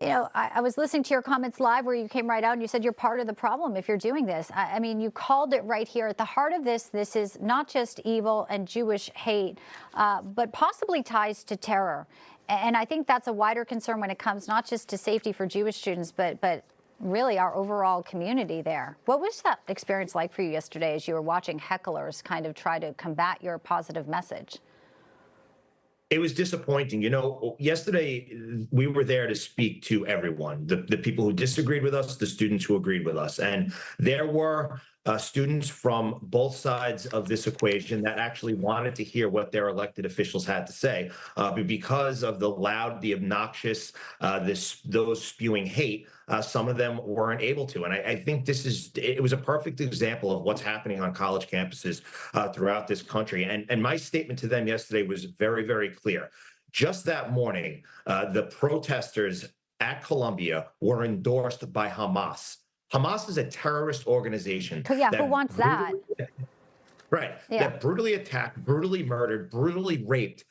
I was listening to your comments live where you came right out and you said you're part of the problem if you're doing this. I mean, you called it right here at the heart of this. This is not just evil and Jewish hate, but possibly ties to terror. And I think that's a wider concern when it comes not just to safety for Jewish students, but really our overall community there. What was that experience like for you yesterday as you were watching hecklers kind of try to combat your positive message? It was disappointing. Yesterday we were there to speak to everyone, the people who disagreed with us, the students who agreed with us. And there were students from both sides of this equation that actually wanted to hear what their elected officials had to say. But because of the loud, the obnoxious, those spewing hate, some of them weren't able to. And I think it was a perfect example of what's happening on college campuses throughout this country. And my statement to them yesterday was very, very clear. Just that morning, the protesters at Columbia were endorsed by Hamas. Hamas is a terrorist organization Yeah, who that wants that? right, Yeah. that brutally attacked, brutally murdered, brutally raped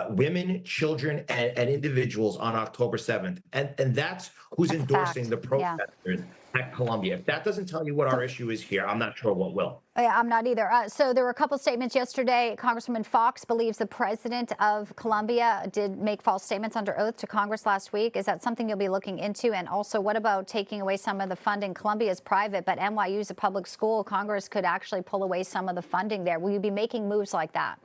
women, children, and individuals on October 7th. And that's who's That's a endorsing fact. the Yeah. protesters at Columbia. If that doesn't tell you what our issue is here, I'm not sure what will. Yeah, I'm not either. So there were a couple statements yesterday. Congresswoman Fox believes the president of Columbia did make false statements under oath to Congress last week. Is that something you'll be looking into? And also, what about taking away some of the funding? Columbia is private, but NYU is a public school. Congress could actually pull away some of the funding there. Will you be making moves like that?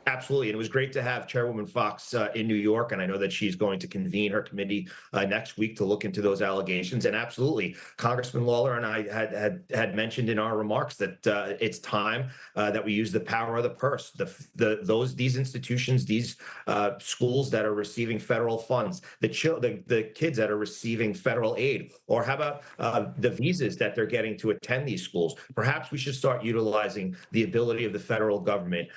Absolutely. And it was great to have Chairwoman Fox in New York. And I know that she's going to convene her committee next week to look into those allegations. And absolutely, Congressman Lawler and I had mentioned in our remarks that it's time that we use the power of the purse. These institutions, these schools that are receiving federal funds, the kids that are receiving federal aid, or how about the visas that they're getting to attend these schools? Perhaps we should start utilizing the ability of the federal government.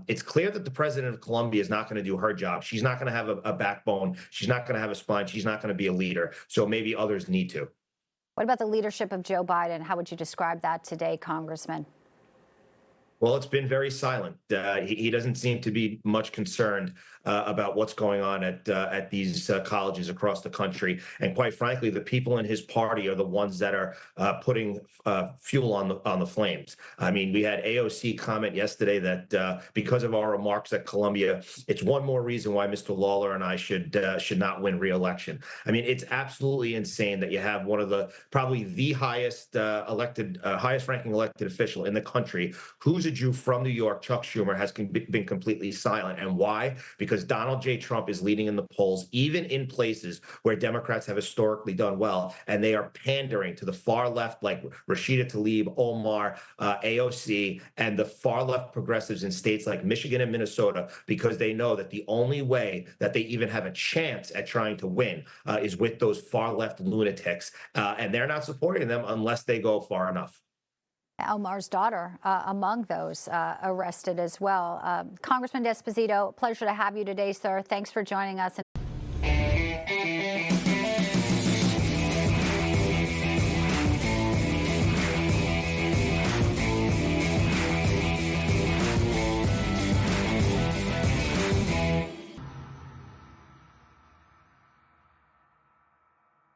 It's clear that the president of Columbia is not going to do her job. She's not going to have a backbone. She's not going to have a spine. She's not going to be a leader. So maybe others need to. What about the leadership of Joe Biden? How would you describe that today, Congressman? Well, it's been very silent. He doesn't seem to be much concerned about what's going on at these colleges across the country. And quite frankly, the people in his party are the ones that are putting fuel on the flames. I mean, we had AOC comment yesterday that because of our remarks at Columbia, it's one more reason why Mr. Lawler and I should not win re-election. I mean, it's absolutely insane that you have one of probably the highest ranking elected official in the country who's a Jew from New York, Chuck Schumer, has been completely silent. And why? Because Donald J. Trump is leading in the polls, even in places where Democrats have historically done well, and they are pandering to the far left, like Rashida Tlaib, Omar, AOC, and the far left progressives in states like Michigan and Minnesota, because they know that the only way that they even have a chance at trying to win is with those far left lunatics, and they're not supporting them unless they go far enough. Elmar's daughter among those arrested as well. Congressman D'Esposito, pleasure to have you today, sir. Thanks for joining us.